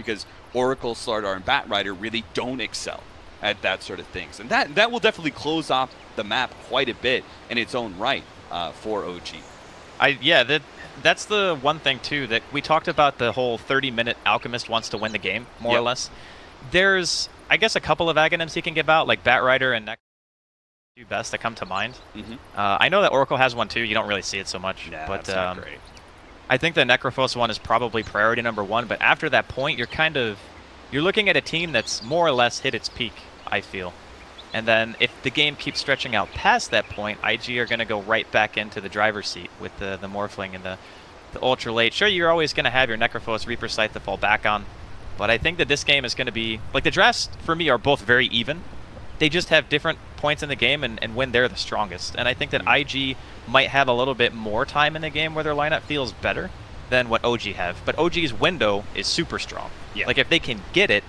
because Oracle, Slardar, and Batrider really don't excel at that sort of things. And that will definitely close off the map quite a bit in its own right for OG. Yeah, that's the one thing, too, that we talked about the whole 30-minute Alchemist wants to win the game, more or less. There's, I guess, a couple of Aghanims he can give out, like Batrider and do best that come to mind. I know that Oracle has one, too. You don't really see it so much. Yeah, but that's not great. I think the Necrophos one is probably priority number 1, but after that point, you're looking at a team that's more or less hit its peak, I feel. And then if the game keeps stretching out past that point, IG are going to go right back into the driver's seat with the Morphling and the Ultra Late. Sure, you're always going to have your Necrophos Reaper Scythe to fall back on, but I think that this game is going to be... Like, the drafts, for me, are both very even. They just have different points in the game and when they're the strongest. And I think that IG might have a little bit more time in the game where their lineup feels better than what OG have. But OG's window is super strong. Yeah. Like, if they can get it,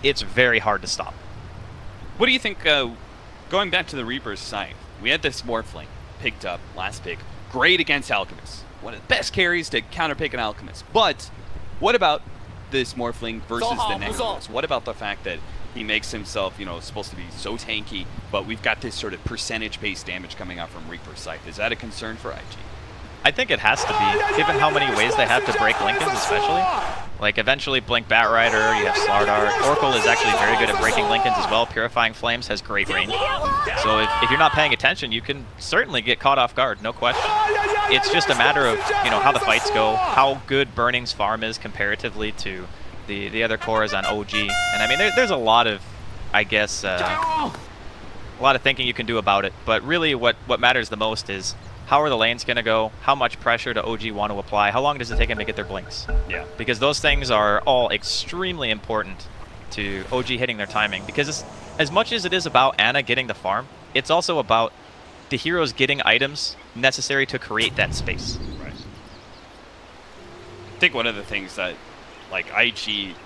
it's very hard to stop. What do you think, going back to the Reaper's side, we had this Morphling picked up last pick, great against Alchemists. One of the best carries to counterpick an Alchemist. But what about this Morphling versus the Necrophos? What about the fact that he makes himself, you know, supposed to be so tanky, but we've got this sort of percentage-based damage coming out from Reaper's Scythe? Is that a concern for IG? I think it has to be, given how many ways they have to break Linken's especially. Like, eventually Blink Batrider, you have Slardar. Oracle is actually very good at breaking Linken's as well. Purifying Flames has great range. So if you're not paying attention, you can certainly get caught off guard, no question. It's just a matter of, you know, how the fights go, how good Burning's farm is comparatively to the other cores on OG. And I mean, there's a lot of, I guess, a lot of thinking you can do about it. But really what matters the most is how are the lanes going to go? How much pressure do OG want to apply? How long does it take them to get their blinks? Yeah. Because those things are all extremely important to OG hitting their timing. Because as much as it is about Ana getting the farm, it's also about the heroes getting items necessary to create that space. Right. I think one of the things that, like, IG,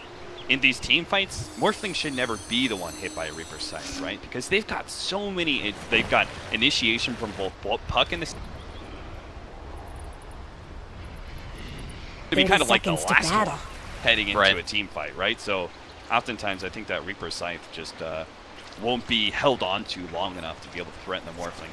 in these team fights, Morphling should never be the one hit by a Reaper's Scythe, right? Because they've got so many, they've got initiation from both Puck and the... To be kind of like the last one heading into a team fight, right? So oftentimes I think that Reaper Scythe just won't be held on to long enough to be able to threaten the Morphling.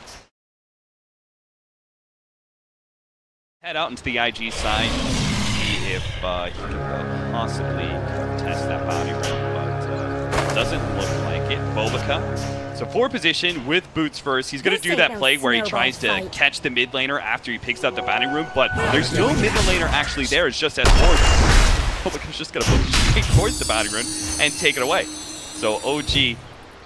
Head out into the IG side, see if he can possibly contest that bounty round, but doesn't look like it. Bobica. So 4 position with boots first. He's going to do that play where he tries to catch the mid laner after he picks up the bounty room, but there's no mid laner actually there. It's just as forward. Bobica's just going to push straight towards the bounty room and take it away. So OG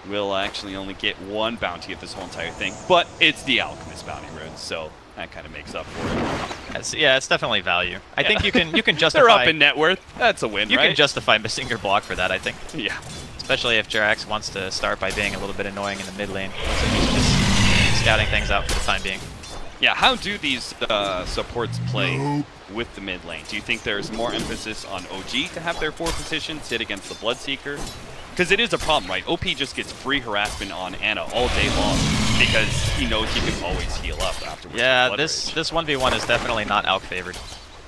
will actually only get 1 bounty of this whole entire thing, but it's the Alchemist bounty rune, so that kind of makes up for it. Yeah, it's definitely value. I think you can justify... They're up in net worth. That's a win, You right? can justify missing your block for that, I think. Yeah. Especially if Jerax wants to start by being a little bit annoying in the mid lane. So he's just scouting things out for the time being. Yeah, how do these supports play with the mid lane? Do you think there's more emphasis on OG to have their 4 positions sit against the Bloodseeker? Because it is a problem, right? OP just gets free harassment on Ana all day long because he knows he can always heal up afterwards. Yeah, this 1v1 is definitely not Alk favored.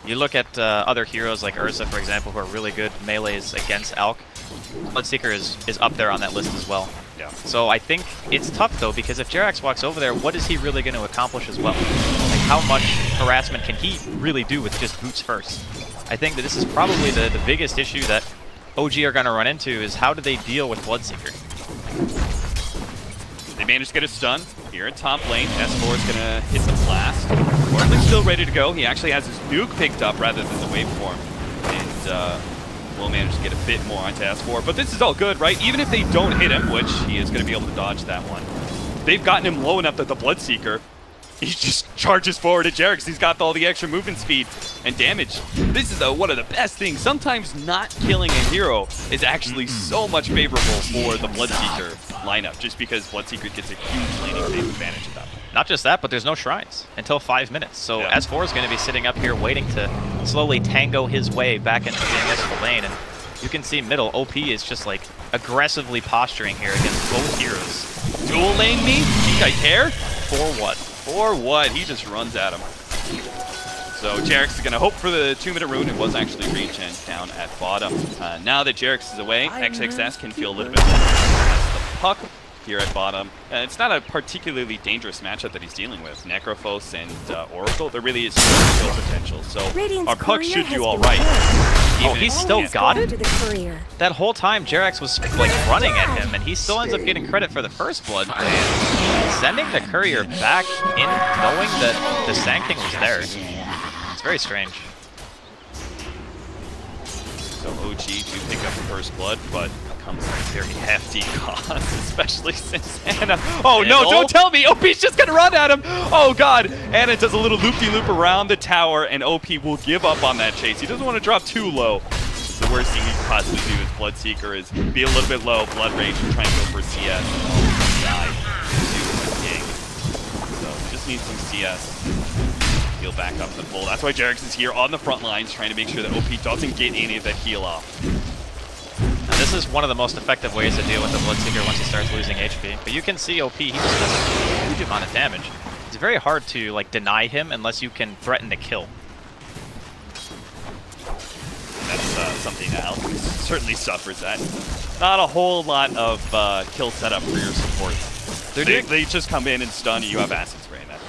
You look at other heroes like Ursa, for example, who are really good melees against Alk. Bloodseeker is up there on that list as well. Yeah. So I think it's tough, though, because if Jerax walks over there, what is he really going to accomplish as well? Like, how much harassment can he really do with just boots first? I think that this is probably the biggest issue that OG are going to run into is how do they deal with Bloodseeker? They managed to get a stun here at top lane. S4 is going to hit the blast. Morthling's still ready to go. He actually has his nuke picked up rather than the waveform. And will manage to get a bit more onto S4. But this is all good, right? Even if they don't hit him, which he is going to be able to dodge that one. They've gotten him low enough that the Bloodseeker, he just charges forward at Jerax. He's got all the extra movement speed and damage. This is one of the best things. Sometimes not killing a hero is actually so much favorable for the Bloodseeker lineup, just because Bloodseeker gets a huge laning phase advantage of that. Not just that, but there's no shrines until 5 minutes. So S4 is going to be sitting up here waiting to slowly tango his way back into the initial lane. And you can see middle, OP is just like aggressively posturing here against both heroes. Dual lane me? Think I care? For what? For what? He just runs at him. So Jarex is going to hope for the 2-minute rune. It was actually regen down at bottom. Now that Jarex is away, XXS can feel a little bit more as the puck here at bottom. It's not a particularly dangerous matchup that he's dealing with. Necrophos and Oracle, there really is skill potential. So our puck should do all right. Oh, he's still got it? That whole time, Jarex was like running at him, and he still ends up getting credit for the first blood. And sending the courier back in, knowing that the Sancting was there. It's very strange. So OG do pick up the first blood, but comes at a very hefty cost, especially since Ana... Oh no, don't tell me! OP's just gonna run at him! Oh god! Ana does a little loop-de-loop around the tower, and OP will give up on that chase. He doesn't want to drop too low. The worst thing he could possibly do as Bloodseeker is be a little bit low, Blood Rage, and try and go for CS. Oh, die. So just need some CS. Heal back up the full. That's why Jarex is here on the front lines, trying to make sure that OP doesn't get any of that heal off. This is one of the most effective ways to deal with the Bloodseeker once he starts losing HP. But you can see OP, he just does a huge amount of damage. It's very hard to like deny him unless you can threaten to kill. That's something that Alchemist certainly suffers at. Not a whole lot of kill setup for your supports. They just come in and stun you, you have acid spray in that.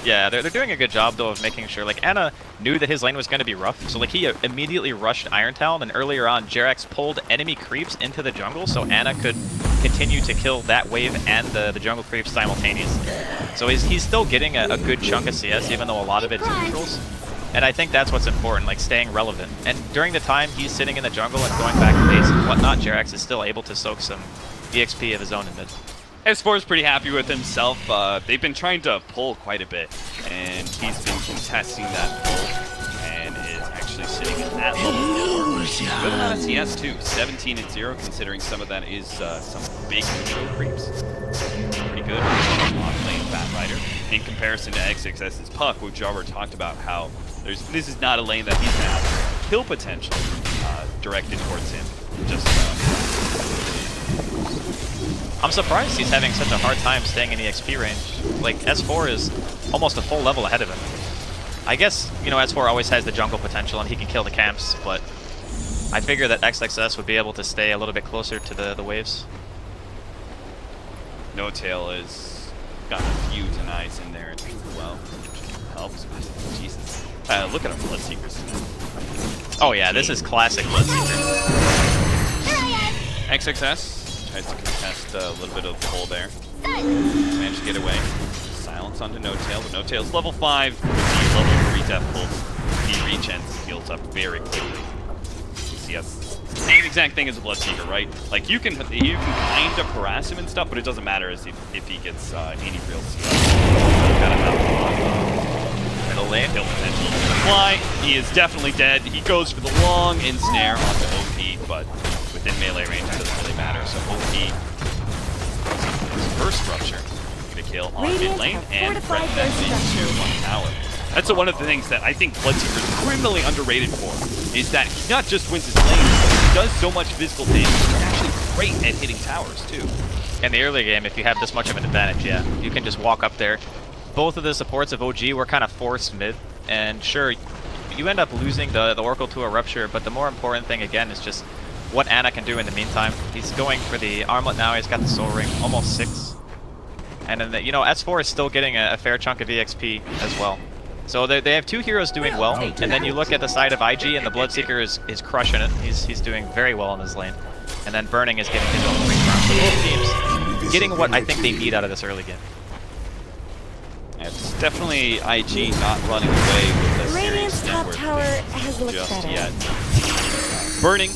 Yeah, they're doing a good job, though, of making sure, like, Ana knew that his lane was going to be rough, so, like, he immediately rushed Iron Talon, and earlier on, Jarex pulled enemy creeps into the jungle, so Ana could continue to kill that wave and the jungle creeps simultaneously. So he's still getting a good chunk of CS, even though a lot of it is neutrals. And I think that's what's important, like, staying relevant. And during the time he's sitting in the jungle and going back to base and whatnot, Jarex is still able to soak some EXP of his own in mid. S4 is pretty happy with himself. They've been trying to pull quite a bit, and he's been contesting that pull, and is actually sitting at that level. Good amount of CS too, 17-0, considering some of that is some big neutral creeps. Pretty good off-lane Batrider. In comparison to XXS's Puck, which Jobber talked about how this is not a lane that he's going to have kill potential directed towards him. Just I'm surprised he's having such a hard time staying in the XP range. Like, S4 is almost a full level ahead of him. I guess, you know, S4 always has the jungle potential and he can kill the camps, but I figure that XXS would be able to stay a little bit closer to the waves. No Tail has got a few denies in there as well, which helps. Jesus. Look at our Bloodseekers. Oh yeah, this is classic Bloodseeker. XXS tries to contest a little bit of pull there. Managed to get away. Silence onto No Tail, but No Tail's level 5 with the level 3 death pulse. He regens and heals up very quickly. CS. Same exact thing as a Bloodseeker, right? Like you can kind of harass him and stuff, but it doesn't matter as if he gets any real CS. Kind of have middle lane. Kill potential. Fly, he is definitely dead. He goes for the long ensnare onto OP, but within melee range it doesn't really matter. So OP, his first rupture, get a kill on mid lane and threaten that into one tower. That's one of the things that I think Bloodseeker is criminally underrated for, is that he not just wins his lane, but he does so much physical damage. He's actually great at hitting towers too. In the early game, if you have this much of an advantage, yeah, you can just walk up there. Both of the supports of OG were kind of forced mid, and sure, you end up losing the Oracle to a rupture, but the more important thing again is just what Ana can do in the meantime. He's going for the armlet now, he's got the soul ring, almost 6. And then, you know, S4 is still getting a fair chunk of EXP as well. So they have 2 heroes doing well, and then you look at the side of IG and the Bloodseeker is crushing it. He's doing very well in his lane. And then Burning is getting his own free round. So both teams getting what I think they need out of this early game. It's definitely IG not running away with a serious top network tower has looked just better. yet. Burning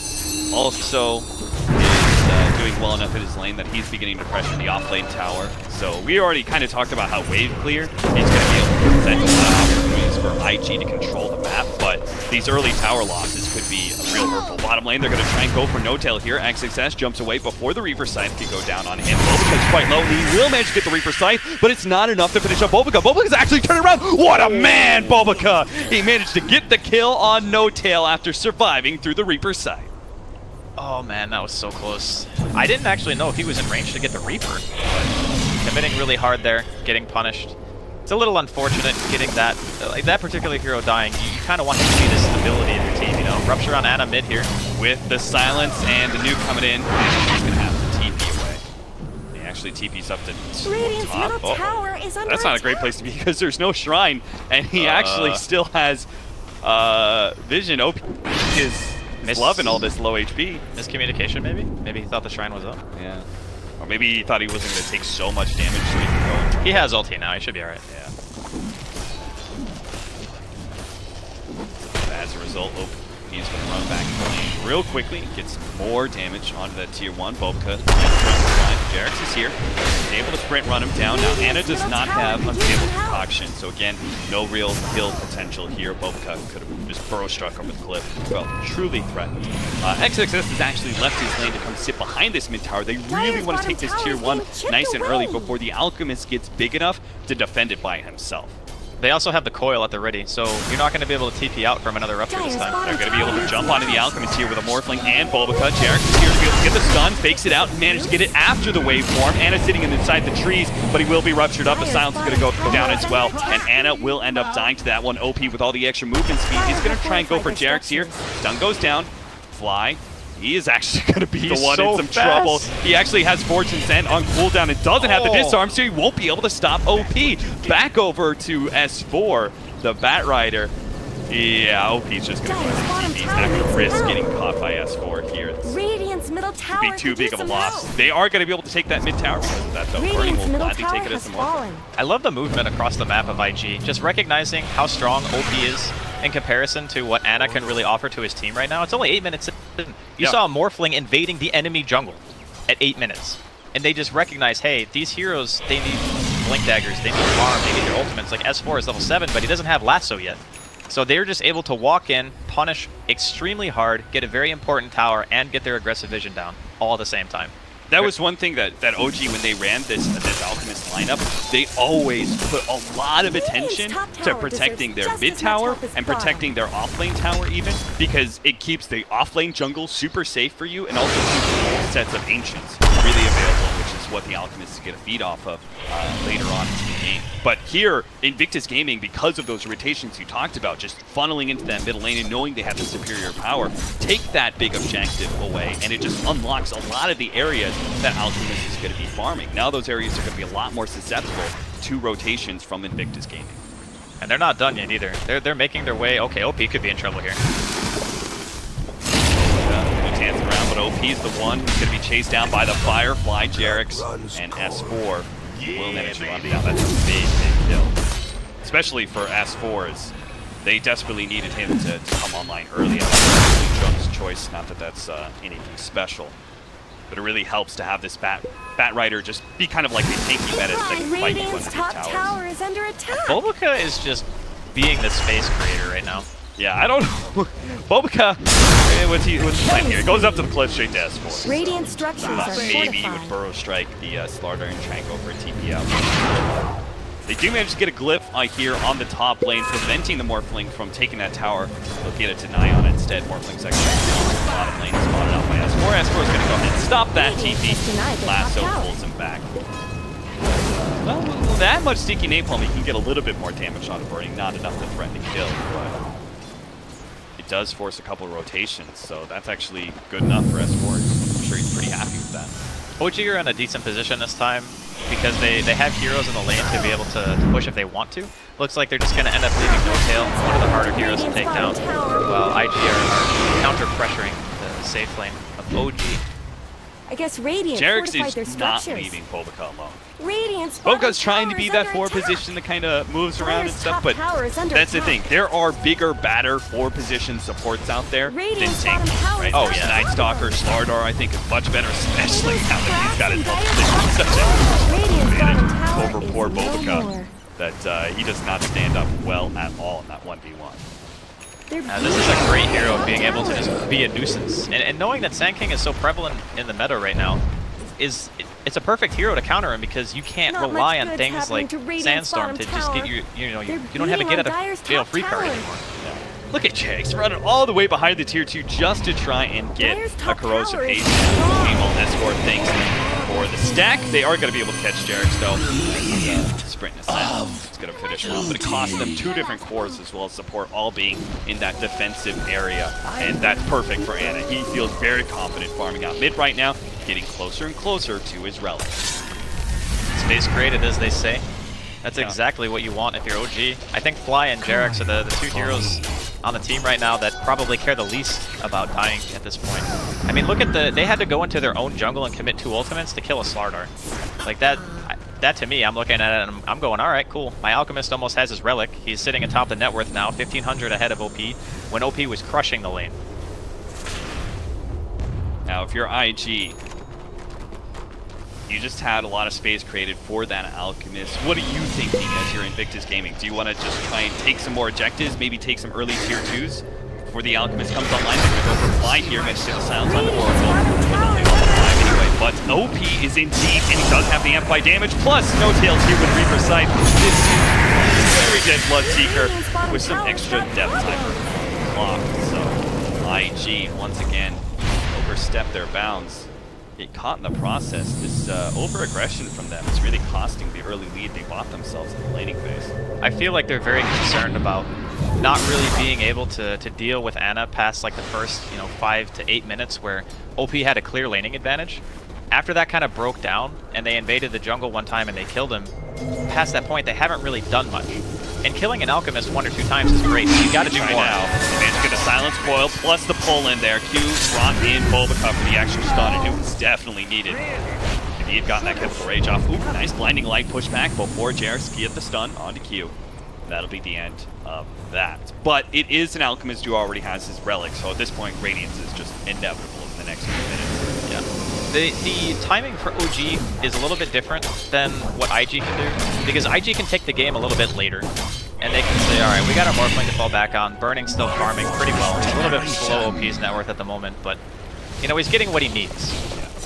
also is doing well enough in his lane that he's beginning to pressure the off-lane tower. So we already kind of talked about how wave clear is going to be able to present a lot of opportunities for IG to control the map, but these early tower losses could be a real hurtful. Bottom lane, they're going to try and go for No Tail here. XXS jumps away before the Reaper Scythe can go down on him. Bobica's quite low. He will manage to get the Reaper Scythe, but it's not enough to finish up Bobica. Bobica's actually turning around. What a man, Bobica! He managed to get the kill on No Tail after surviving through the Reaper Scythe. Oh man, that was so close. I didn't actually know if he was in range to get the Reaper, but committing really hard there, getting punished. It's a little unfortunate getting that, like that particular hero dying. You kind of want to see the stability in your team, you know. Rupture on Ana mid here. With the silence and the nuke coming in, he's going to have to TP away. He actually TP's up to top. Tower is under That's not a great place to be because there's no shrine, and he actually still has vision. OP is loving all this low HP. Miscommunication, maybe? Maybe he thought the shrine was up. Yeah. Or maybe he thought he wasn't going to take so much damage so he can go. He has ulti now, he should be alright. Yeah. As a result, he's going to run back in the lane real quickly, gets more damage onto that tier 1. Bobka, Jarex is here. He's able to sprint run him down. Now, Ana does not have Unstable Concoction, so again, no real kill potential here. Bobka could have just burrow struck over the cliff. Well, truly threatened. XXS has actually left his lane to come sit behind this mid tower. They really want to take this tier 1 nice and early before the Alchemist gets big enough to defend it by himself. They also have the coil at the ready, so you're not going to be able to TP out from another Rupture this time. They're going to be able to jump onto the Alchemist here with a Morphling and Bulbaca. Jarex is here to be able to get the stun, fakes it out, and manage to get it after the waveform. Ana's sitting inside the trees, but he will be ruptured up. The silence is going to go down as well, and Ana will end up dying to that one. OP with all the extra movement speed. He's going to try and go for Jarex here. Stun goes down. Fly. He is actually going to be the one in some trouble. He actually has Fortune Sent on cooldown and doesn't have the disarm, so he won't be able to stop OP. Back over to S4, the Batrider. Yeah, OP's just going to go ahead and TP. He's not going to risk getting caught by S4 here. Radiant's middle tower be too big of a loss. They are going to be able to take that mid tower because of that, though. Burning will gladly take it as some more. I love the movement across the map of IG. Just recognizing how strong OP is in comparison to what Ana can really offer to his team right now. It's only 8 minutes in. You saw a Morphling invading the enemy jungle at 8 minutes. And they just recognize, hey, these heroes, they need Blink Daggers, they need Farm, they need their ultimates. Like S4 is level 7, but he doesn't have Lasso yet. So they're just able to walk in, punish extremely hard, get a very important tower, and get their aggressive vision down all at the same time. That was one thing that OG, when they ran this Alchemist lineup, they always put a lot of attention to protecting their mid tower and protecting their offlane tower even, because it keeps the offlane jungle super safe for you and also keeps all sets of Ancients really available, which is what the Alchemists get a feed off of later on into the game. But here, Invictus Gaming, because of those rotations you talked about, just funneling into that middle lane and knowing they have the superior power, take that big objective away, and it just unlocks a lot of the areas that Alchemist is going to be farming. Now those areas are going to be a lot more susceptible to rotations from Invictus Gaming. And they're not done yet either. They're making their way. Okay, OP could be in trouble here. Dancing around, but OP is the one who's going to be chased down by the Firefly. Jarex and S4 will manage to run down. That's a big, big kill. Especially for S4s. They desperately needed him to come online early. Junk's choice, not that that's anything special. But it really helps to have this Batrider just be kind of like a tanky meta that can fight you under the tower is under attack. Bulbaca is just being the space creator right now. Yeah, I don't know. Bulbaca, what's he playing here? He goes up to the cliff straight to S4. Radiant structures are maybe he would burrow strike the Slardar and try and go for a TP out. They do manage to get a glyph here on the top lane, preventing the Morphling from taking that tower. They'll get a deny on it instead. Morphling's actually on the bottom lane, spotted out by S4. S4 is going to go ahead and stop that TP. Lasso pulls him back. Well, with that much sticky napalm, he can get a little bit more damage on burning, not enough to threaten to kill. But it does force a couple of rotations, so that's actually good enough for S4. I'm sure he's pretty happy with that. OG are in a decent position this time because they have heroes in the lane to be able to push if they want to. Looks like they're just going to end up leaving No Tail, one of the harder heroes to take down, while IG are counter-pressuring the safe lane of OG. I guess Radiant Jarex fortified their is not structures. leaving Bulbaca alone. Bulbaca's trying to be that forward position that kind of moves around and stuff, but that's the thing. There are bigger, badder forward position supports out there than tanky, right? Oh yeah, Night Stalker, Slardar, I think is much better, especially now that he's got his position such an advantage over poor Bulbaca that he does not stand up well at all in that 1v1. This is a great hero being able to just be a nuisance, and knowing that Sand King is so prevalent in the meta right now, it's a perfect hero to counter him because you can't rely on things like Sandstorm to just get you. You don't have a get out of jail free card anymore. Look at Jax running all the way behind the tier 2 just to try and get a corrosive haste. Meanwhile, Escort thanks for the stack. They are going to be able to catch Jax though. Sprint ascent. It's going to finish well, but it costs them 2 different cores as well as support, all being in that defensive area. And that's perfect for Ana. He feels very confident farming out mid right now, getting closer and closer to his relic. Space created, as they say. That's exactly what you want if you're OG. I think Fly and Jarex are the 2 heroes on the team right now that probably care the least about dying at this point. I mean, look at they had to go into their own jungle and commit 2 ultimates to kill a Slardar. Like that to me, I'm looking at it and I'm going, all right, cool. My Alchemist almost has his relic. He's sitting atop the net worth now, 1,500 ahead of OP, when OP was crushing the lane. Now, if you're IG, you just had a lot of space created for that Alchemist. What are you thinking as you're Invictus Gaming? Do you want to just try and take some more objectives, maybe take some early tier 2s before the Alchemist comes online? They're going to go for Fly here, managed to get the silence on the Oracle. Anyway, but OP is in deep, and he does have the amplify damage, plus no tails here with Reaper's Sight. This very dead Bloodseeker with some extra depth timer block. So IG, once again, overstep their bounds. Get caught in the process. This over-aggression from them is really costing the early lead they bought themselves in the laning phase. I feel like they're very concerned about not really being able to deal with Ana past like the first 5 to 8 minutes where OP had a clear laning advantage. After that kind of broke down and they invaded the jungle one time and they killed him, past that point they haven't really done much. And killing an Alchemist 1 or 2 times is great, but you gotta do more. Now. They managed to get a silence coil plus the pull in there. Q brought in Bulbacup for the extra stun, and it was definitely needed. If he had gotten that chemical rage off. Ooh, nice blinding light pushback before Jarex get the stun onto Q. That'll be the end of that. But it is an Alchemist who already has his relic, so at this point Radiance is just inevitable in the next few minutes. Yeah. The timing for OG is a little bit different than what IG can do, because IG can take the game a little bit later, and they can say, alright, we got our Morphling to fall back on, Burning's still farming pretty well, he's a little bit below OP's net worth at the moment, but, he's getting what he needs.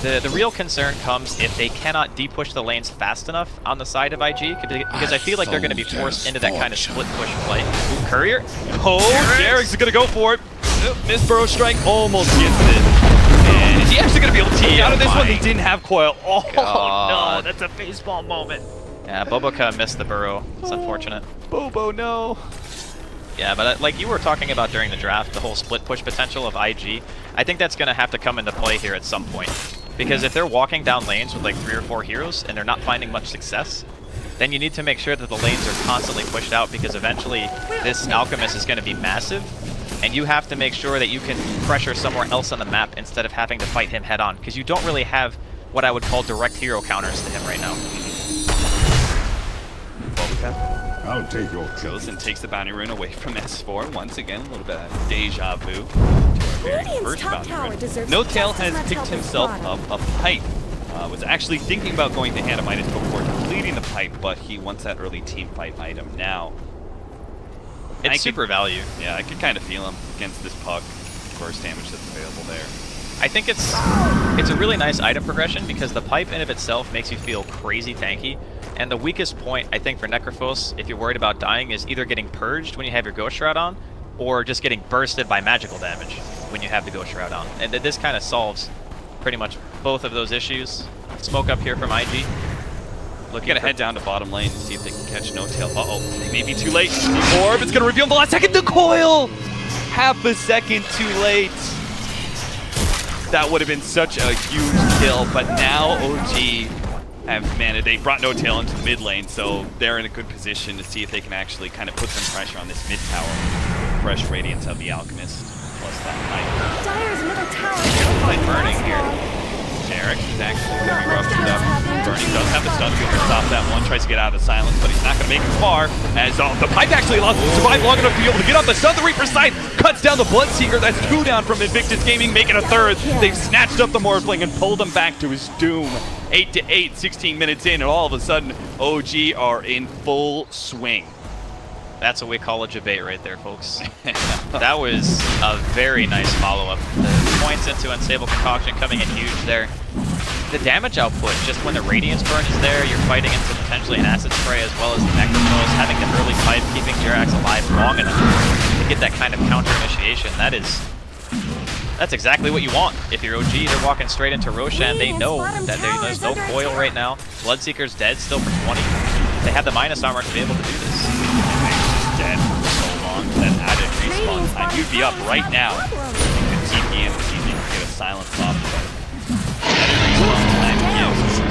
The real concern comes if they cannot de-push the lanes fast enough on the side of IG, because I feel like they're going to be forced into that kind of split-push play. Ooh, Courier? Oh, Jarex is going to go for it. Miss Burrow Strike almost gets it. And is he actually going to be able to take out of this one? He didn't have coil. Oh, no, that's a baseball moment. Yeah, Boboka missed the burrow. It's unfortunate. Bobo, no. Yeah, but like you were talking about during the draft, the whole split push potential of IG, I think that's going to have to come into play here at some point. Because if they're walking down lanes with like 3 or 4 heroes and they're not finding much success, then you need to make sure that the lanes are constantly pushed out, because eventually this Alchemist is going to be massive, and you have to make sure that you can pressure somewhere else on the map instead of having to fight him head on, because you don't really have what I would call direct hero counters to him right now. I'll take your goes and takes the bounty rune away from S4. Once again, a little bit of deja vu. Radiant's top tower deserves No Tail has picked himself up a pipe. Was actually thinking about going to Hanamitis before completing the pipe, but he wants that early team fight item now. It's super value. Yeah, I could kind of feel him against this puck. Burst damage that's available there. I think it's a really nice item progression, because the pipe in of itself makes you feel crazy tanky. And the weakest point, I think, for Necrophos, if you're worried about dying, is either getting purged when you have your Ghost Shroud on, or just getting bursted by magical damage when you have the Ghost Shroud on. And this kind of solves pretty much both of those issues. Smoke up here from IG. Looking to head down to bottom lane to see if they can catch No Tail. Uh-oh, they may be too late. The orb is going to reveal in the last second. The coil! Half a second too late. That would have been such a huge kill, but now OG have managed. They brought No Tail into the mid lane, so they're in a good position to see if they can actually kind of put some pressure on this mid tower. Fresh Radiance of the Alchemist, plus that fight. Dire's middle tower Fight burning here. Jarex is actually very ruptured up. Burning does have the stun field to stop that one. Tries to get out of the silence, but he's not going to make it far. As the pipe actually allows him to survive long enough to be able to get off the stun. The Reaper's Sight cuts down the Bloodseeker. That's 2 down from Invictus Gaming, making a 3rd. They've snatched up the Morphling and pulled him back to his doom. 8-8, 16 minutes in, and all of a sudden, OG are in full swing. That's what we call a debate right there, folks. That was a very nice follow-up. The points into Unstable Concoction coming in huge there. The damage output, just when the Radiance Burn is there, you're fighting into potentially an Acid Spray as well as the Necrophos, having the early pipe, keeping Jerax alive long enough can get that kind of counter initiation, that's exactly what you want. If you're OG, they're walking straight into Roshan. They know that there's no foil right now. Bloodseeker's dead still for 20. They have the minus armor to be able to do this. Dead for so long. That added respawn time. You'd be up right now. You could TP in to see if you can get a silence off. Added respawn time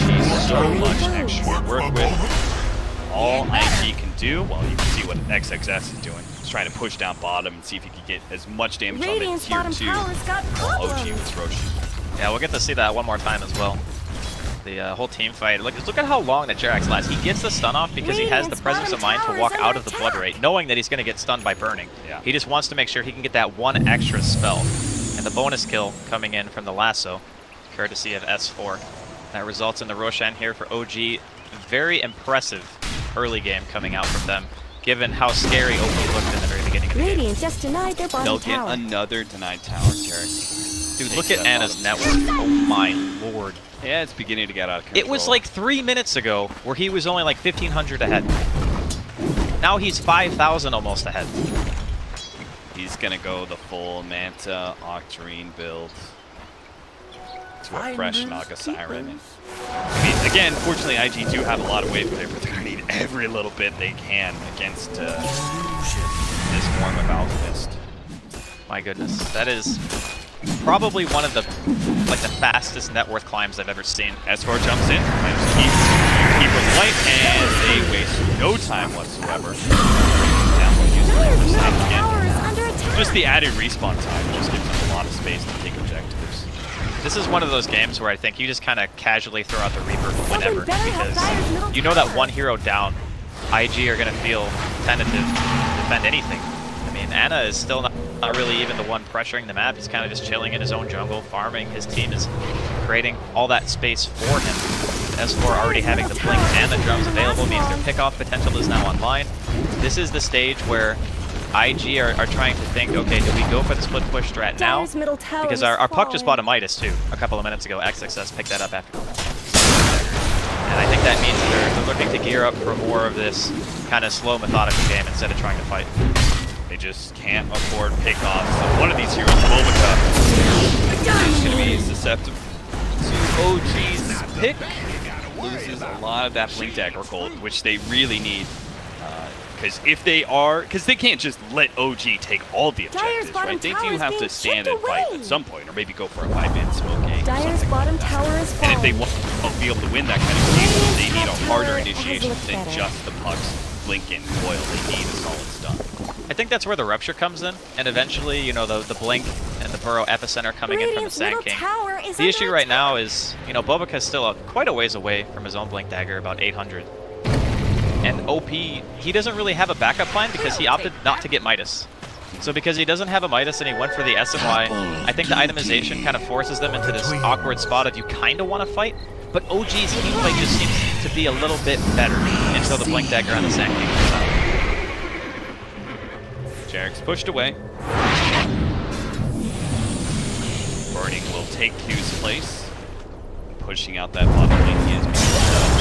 gives so much extra to work with. All IG can do, well, you can see what XXS is doing. He's trying to push down bottom and see if he can get as much damage on the tier 2 OG with Roshi. Yeah, we'll get to see that one more time as well. The whole team fight. Look at how long that Jerax lasts. He gets the stun off because he has the presence of mind to walk out of the Blood Rate, knowing that he's going to get stunned by burning. Yeah. He just wants to make sure he can get that one extra spell. And the bonus kill coming in from the lasso, courtesy of S4. That results in the Roshan here for OG. Very impressive early game coming out from them, given how scary OP looked in the very beginning of the game. Radiant just denied their bottom They'll tower. get another denied tower, Jarek. Dude, look at Anna's network. Oh my lord. Yeah, it's beginning to get out of control. It was like 3 minutes ago where he was only like 1,500 ahead. Now he's 5,000 almost ahead. He's gonna go the full Manta Octarine build to a fresh Naga Siren. I mean, again, fortunately, IG do have a lot of wave clear, but they're gonna need every little bit they can against this form of Alchemist. My goodness, that is probably one of the fastest net worth climbs I've ever seen. S4 jumps in, keep with light, and they waste no time whatsoever. Just the added respawn time just gives them a lot of space to take objectives. This is one of those games where I think you just kind of casually throw out the Reaper whenever, because you know that one hero down, IG are going to feel tentative to defend anything. I mean, Anna is still not really even the one pressuring the map. He's kind of just chilling in his own jungle, farming. His team is creating all that space for him. S4 already having the blink and the drums available means their pickoff potential is now online. This is the stage where IG are trying to think, okay, do we go for the split push strat now? Because our puck just bought a Midas too a couple of minutes ago. XXS picked that up after. And I think that means they're looking to gear up for more of this kind of slow, methodical game instead of trying to fight. They just can't afford pickoffs. So one of these heroes, Wobuka, is going to be susceptible to OG's pick. Loses a lot of that Blink Dagger gold, which they really need. Because they can't just let OG take all the objectives, right? They do have to stand and fight at some point, or maybe go for a 5-man smoking. Dyer's bottom tower is falling. And if they want to be able to win that kind of game, they need a harder initiation than just the pucks, blink, and coil. They need a solid stun. I think that's where the Rupture comes in, and eventually, you know, the Blink and the Burrow Epicenter coming in from the Sand King. The issue right now is, you know, Bobika is still quite a ways away from his own Blink Dagger, about 800. And OP, he doesn't really have a backup plan because he opted not to get Midas. So because he doesn't have a Midas and he went for the SMY, I think the itemization kind of forces them into this awkward spot of you kind of want to fight, but OG's teamplay just seems to be a little bit better until the Blink Dagger on the Sand King comes out. Jarek's pushed away. Burning will take Q's place. Pushing out that bottom lane. He is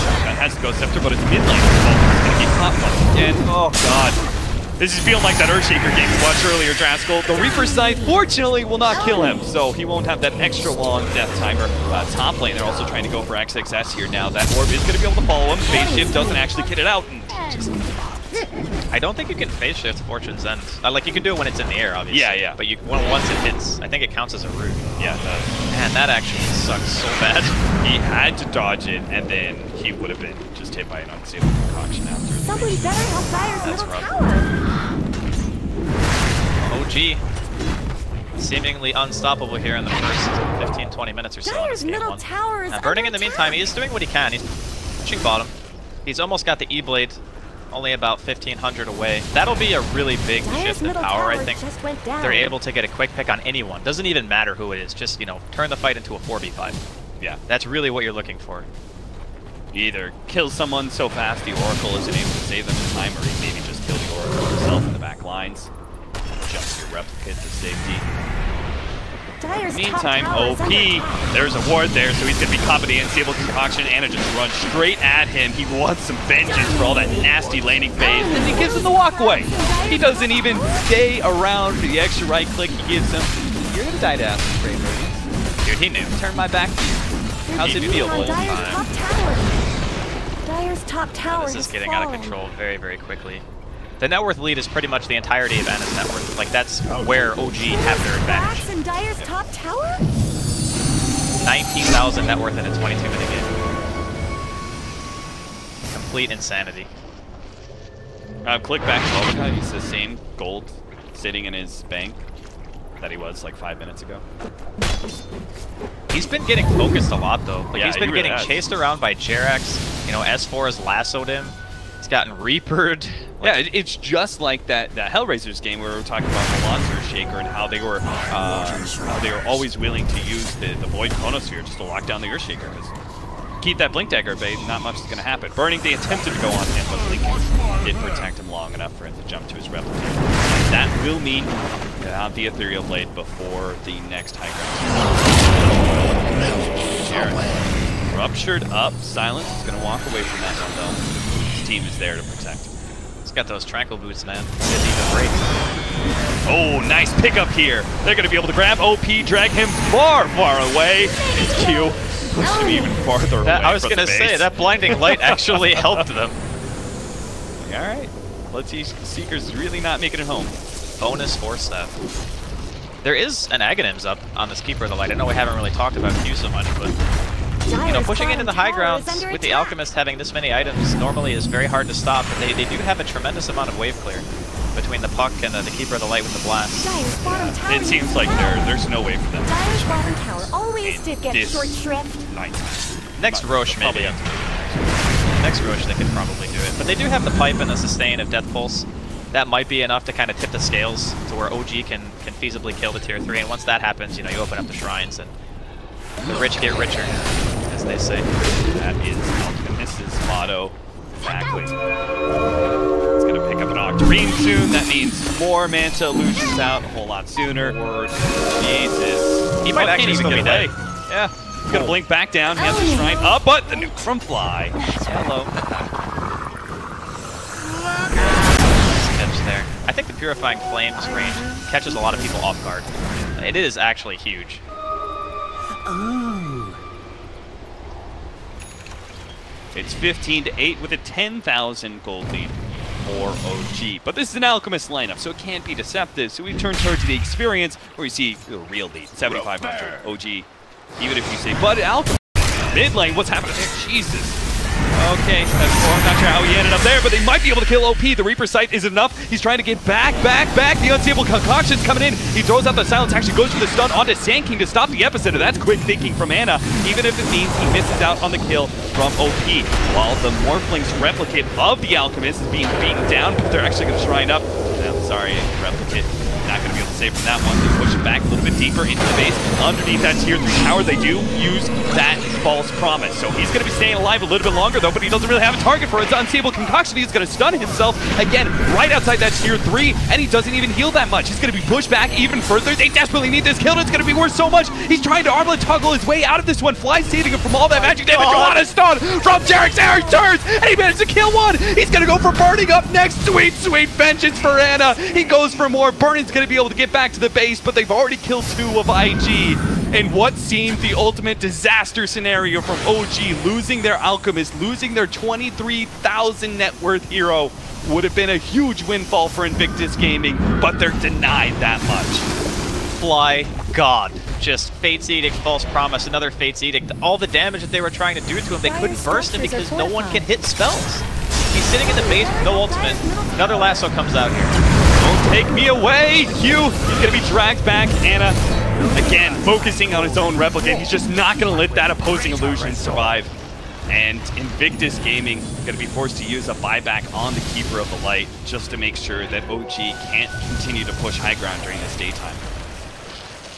Shotgun has to go Scepter, but it's mid lane. It's going to get caught again. Oh god. This is feeling like that Earthshaker game we watched earlier, Draskell. The Reaper Scythe, fortunately, will not kill him, so he won't have that extra long death timer. Top lane, they're also trying to go for XXS here now. That orb is going to be able to follow him. Phase Shift doesn't actually get it out. And just I don't think you can phase shift Fortune's End. Like, you can do it when it's in the air, obviously. Yeah, yeah. But once it hits, I think it counts as a root. Yeah, it does. Man, that actually sucks so bad. He had to dodge it, and then he would have been just hit by an unstable concoction after. Somebody better help Dyer's middle tower. OG, seemingly unstoppable here in the first 15-20 minutes or so. Dyer's middle tower is Burning in the meantime, he's doing what he can. He's pushing bottom. He's almost got the E-Blade, only about 1,500 away. That'll be a really big shift in power, I think. They're able to get a quick pick on anyone. Doesn't even matter who it is. Just, you know, turn the fight into a 4v5. Yeah. That's really what you're looking for. You either kill someone so fast the Oracle isn't able to save them in time, or you maybe just kill the Oracle yourself in the back lines. Jump your replicate to safety. Dire's Meantime, top tower is OP, under attack. there's a ward there, so he's going to be caught by the Unstable Concoction. Anna just runs straight at him. He wants some vengeance for all that nasty laning phase, and he gives him the walkway. He doesn't even stay around for the extra right click he gives him. You're going to die to Aspen Brave Radiance. Dude, he knew. Turn my back to you. How's it feel the whole Dire's time? top tower. Dire's top tower This is has getting out of fallen. control very, very quickly. The net worth lead is pretty much the entirety of Anna's net worth. Like, that's where OG have their advantage. Glass and Dire's top tower? 19,000 net worth in a 22-minute game. Complete insanity. Click back to Welcomeback. He's the same gold sitting in his bank that he was like 5 minutes ago. He's been getting focused a lot, though. Like, Yeah, he's been he really getting has. chased around by Jerax. You know, S4 has lassoed him. He's gotten Reapered. Yeah, it's just like that Hellraisers game where we were talking about the Monster Shaker and how they were always willing to use the Void Chronosphere just to lock down the Earthshaker. Keep that Blink Dagger at bay, not much is going to happen. Burning, they attempted to go on him, but Blink did protect him long enough for him to jump to his replicator. And that will mean out the Ethereal Blade before the next high ground. Jared, ruptured up. Silence is going to walk away from that one, though. His team is there to protect him. He's got those tranquil boots, man. He didn't even break. Oh, nice pickup here. They're going to be able to grab OP, drag him far, far away. His Q pushed him even farther away. I was going to say, that blinding light actually helped them. All right. Let's see. Seeker's is really not making it home. Bonus Force Staff. There is an Aghanims up on this Keeper of the Light. I know we haven't really talked about Q so much, but you know, pushing into the high grounds with the Alchemist having this many items normally is very hard to stop, but they do have a tremendous amount of wave clear between the Puck and the Keeper of the Light with the Blast. Dire's bottom tower It seems like there's no way for them. Dire's bottom tower always In did get this short shrift. night. Next Roche, maybe. Next Roche, they could probably do it. But they do have the Pipe and the Sustain of Death Pulse. That might be enough to kind of tip the scales to where OG can feasibly kill the tier 3. And once that happens, you know, you open up the shrines and the rich get richer, as they say. That is Alchemist's motto. Exactly. It's going to pick up an Octarine soon. That means more Manta Illusions out a whole lot sooner. Jesus. He might actually even still be dead. Yeah. He's going to blink back down. He has the shrine up, but the nuke from Fly. Hello. Steps there. I think the Purifying Flames range catches a lot of people off guard. It is actually huge. Ooh. It's 15-8 with a 10,000 gold lead for OG. But this is an Alchemist lineup, so it can't be deceptive. So we turn towards the experience where you see the real lead, 7,500 OG. Even if you say, but Alchemist, mid lane, what's happening there? Jesus. Okay, I'm not sure how he ended up there, but they might be able to kill OP. The Reaper Sight is enough. He's trying to get back. The Unstable Concoction's coming in. He throws out the Silence, actually goes for the stun onto Sand King to stop the epicenter. That's quick thinking from Anna, even if it means he misses out on the kill from OP. While the Morphling's replicate of the Alchemist is being beaten down, but they're actually going to shrine up. I'm sorry, replicate. Not going to be able to save from that one. They push it back a little bit deeper into the base. Underneath that tier 3 tower, they do use that false promise. So he's going to be staying alive a little bit longer, though, but he doesn't really have a target for his Unstable Concoction. He's going to stun himself again right outside that tier 3, and he doesn't even heal that much. He's going to be pushed back even further. They desperately need this kill. It's going to be worth so much. He's trying to armlet toggle his way out of this one. Fly saving him from all that magic damage. On a stun from Jerax. There he turns, and he managed to kill one. He's going to go for Burning up next. Sweet, sweet vengeance for Anna. He goes for more. Burning's going to be able to get back to the base, but they've already killed 2 of IG. In what seemed the ultimate disaster scenario from OG, losing their Alchemist, losing their 23,000 net worth hero, would have been a huge windfall for Invictus Gaming, but they're denied that much. Fly God. Just Fate's Edict, False Promise, another Fate's Edict. All the damage that they were trying to do to him, they couldn't burst him because no one can hit spells. He's sitting in the base with no ultimate. Another lasso comes out here. Don't take me away, Hugh! He's gonna be dragged back. Anna, again, focusing on his own replicate. He's just not gonna let that opposing illusion survive. And Invictus Gaming gonna be forced to use a buyback on the Keeper of the Light just to make sure that OG can't continue to push high ground during this daytime.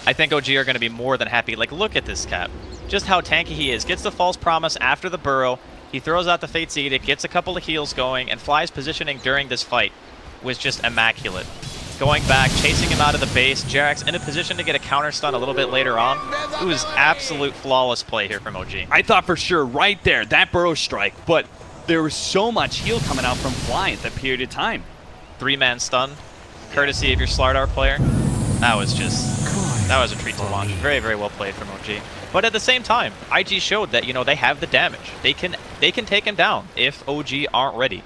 I think OG are gonna be more than happy. Like, look at this Cap. Just how tanky he is. Gets the False Promise after the Burrow. He throws out the Fate's Edict, gets a couple of heals going, and Fly's positioning during this fight was just immaculate. going back, chasing him out of the base. Jerax in a position to get a counter stun a little bit later on. It was absolute flawless play here from OG. I thought for sure right there, that burrow strike, but there was so much heal coming out from Fly at that period of time. 3-man stun, courtesy of your Slardar player. That was a treat to watch. Very, very well played from OG. But at the same time, IG showed that, you know, they have the damage. They can take him down if OG aren't ready.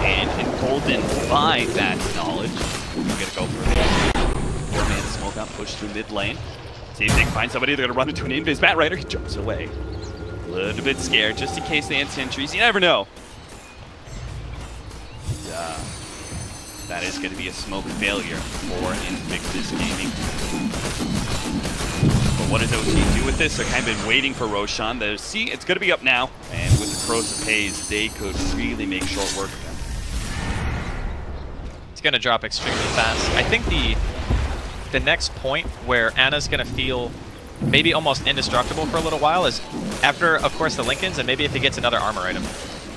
And Golden, by that knowledge, we're going to go for it. 4-man smoke out, push through mid lane. See if they can find somebody. They're going to run into an invis. Bat Rider, he jumps away. A little bit scared, just in case they have sentries. You never know. That is going to be a smoke failure for Invictus Gaming. But what does OT do with this? They're kind of been waiting for Roshan. See, it's going to be up now. And with the Corrosive Haze, they could really make short work of them. It's going to drop extremely fast. I think the next point where Ana's going to feel maybe almost indestructible for a little while is after, of course, the Lincolns, and maybe if he gets another armor item.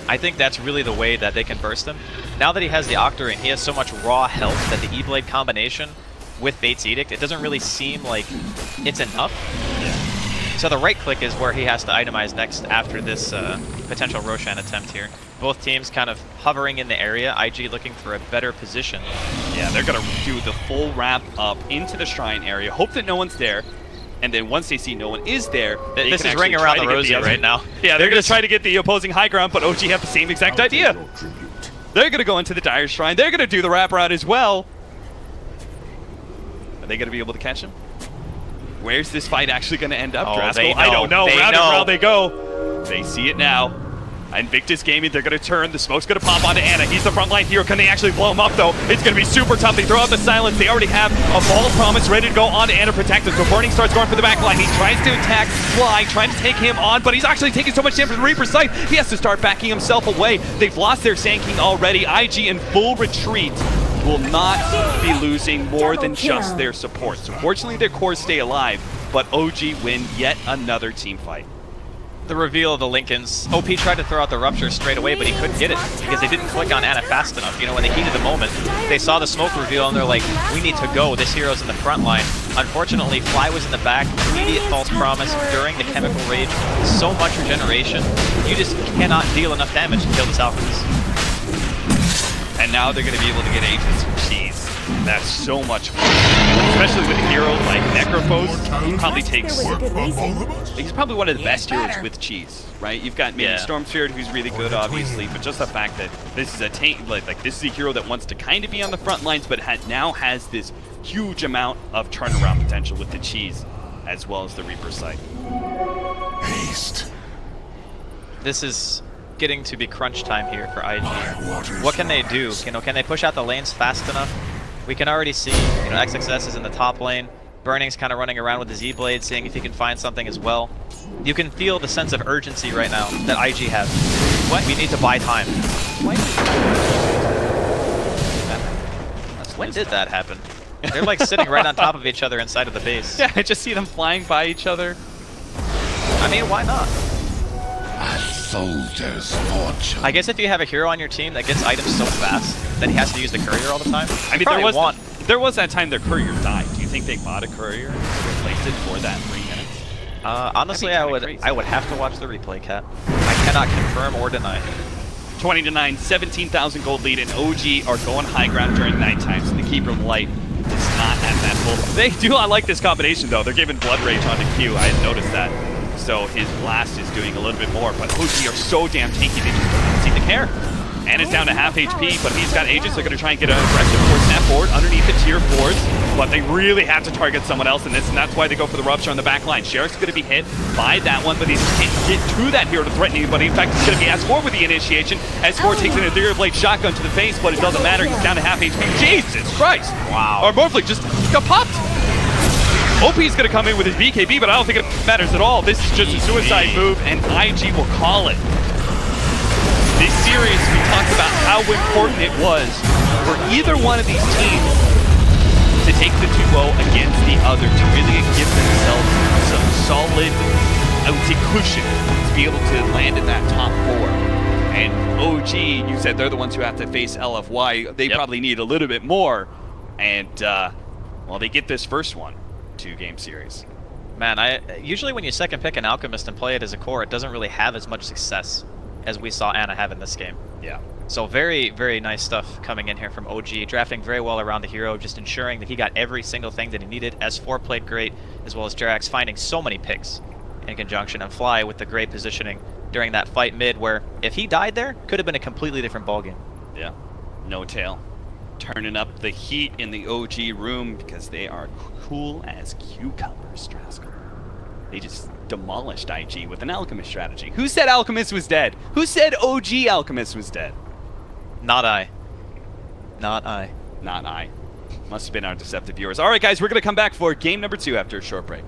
I think that's really the way that they can burst him. Now that he has the Octarine, he has so much raw health that the E-Blade combination with Fate's Edict, it doesn't really seem like it's enough. Yeah. So the right click is where he has to itemize next after this potential Roshan attempt here. Both teams kind of hovering in the area, IG looking for a better position. Yeah, they're going to do the full wrap up into the Shrine area, hope that no one's there. And then once they see no one is there, this is ring around the rosy right now. Yeah, they're going to try to get the opposing high ground, but OG have the same exact idea. They're going to go into the Dire Shrine. They're going to do the wraparound as well. Are they going to be able to catch him? Where's this fight actually going to end up, Draskell? I don't know. Round and round they go. They see it now. Invictus Gaming, they're going to turn. The smoke's going to pop onto Ana. He's the frontline hero. Can they actually blow him up, though? It's going to be super tough. They throw out the silence. They already have a ball of promise ready to go on to Ana protect him. So Burning starts going for the back line. He tries to attack Fly, trying to take him on, but he's actually taking so much damage from the Reaper's sight. He has to start backing himself away. They've lost their Sand King already. IG in full retreat will not be losing more than just their support. So fortunately, their cores stay alive, but OG win yet another team fight. The reveal of the Lincolns. OP tried to throw out the Rupture straight away, but he couldn't get it because they didn't click on Ana fast enough. You know, in the heat of the moment, they saw the smoke reveal and they're like, we need to go. This hero's in the front line. Unfortunately, Fly was in the back. Immediate false promise during the chemical rage. So much regeneration. You just cannot deal enough damage to kill this Alchemist. And now they're going to be able to get Agents of Cheese. That's so much fun. Especially with a hero like Necrophos. He probably takes... He's probably one of the best heroes with cheese, right? You've got maybe Storm Spirit, who's really good, obviously, but just the fact that this is a this is a hero that wants to kind of be on the front lines, but now has this huge amount of turnaround potential with the cheese, as well as the Reaper sight. Haste. This is getting to be crunch time here for IG. What can they do? You know, can they push out the lanes fast enough? We can already see, you know, XXS is in the top lane. Burning's kind of running around with the Z-Blade, seeing if he can find something as well. You can feel the sense of urgency right now that IG has. What? We need to buy time. When did that happen? They're like sitting right on top of each other inside of the base. Yeah, I just see them flying by each other. I mean, why not? A soldier's fortune. I guess if you have a hero on your team that gets items so fast that he has to use the courier all the time. I mean, there was that time their courier died. Do you think they bought a courier and replaced it for that 3 minutes? Honestly, I would have to watch the replay, Cat. I cannot confirm or deny. 20-9, 17,000 gold lead, and OG are going high ground during nighttime, so the Keeper of the Light is not at that full. They do not like this combination, though. They're giving Blood Rage onto Q. I had noticed that. So his blast is doing a little bit more, but OG are so damn tanky, they just don't seem to care. And it's down to half HP, but he's got Aegis. They're going to try and get an aggressive towards that board underneath the tier 4s, but they really have to target someone else in this, and that's why they go for the Rupture on the back line. Sheriff's going to be hit by that one, but he can't get to that hero to threaten anybody. In fact, it's going to be S4 with the initiation. S4 takes an Ethereal Blade shotgun to the face, but it doesn't matter. He's down to half HP. Jesus Christ! Wow. Or Morphling just got popped. OP's going to come in with his BKB, but I don't think it matters at all. This is just a suicide move, and IG will call it. This series, we talked about how important it was for either one of these teams to take the 2-0 against the other, to really give themselves some solid, I would say, cushion to be able to land in that top 4. And OG, you said they're the ones who have to face LFY. They probably need a little bit more. And, well, they get this first one, 2-game series. Man, usually when you second pick an Alchemist and play it as a core, it doesn't really have as much success as we saw Anna have in this game. Yeah. So very, very nice stuff coming in here from OG, drafting very well around the hero, just ensuring that he got every single thing that he needed. S4 played great, as well as Jerax finding so many picks in conjunction, and Fly with the great positioning during that fight mid, where if he died there, could have been a completely different ballgame. Yeah. No tail. Turning up the heat in the OG room because they are cool as cucumbers, Straskell. They just demolished IG with an Alchemist strategy. Who said Alchemist was dead? Who said OG Alchemist was dead? Not I. Not I. Not I. Must have been our deceptive viewers. All right, guys, we're going to come back for game number 2 after a short break.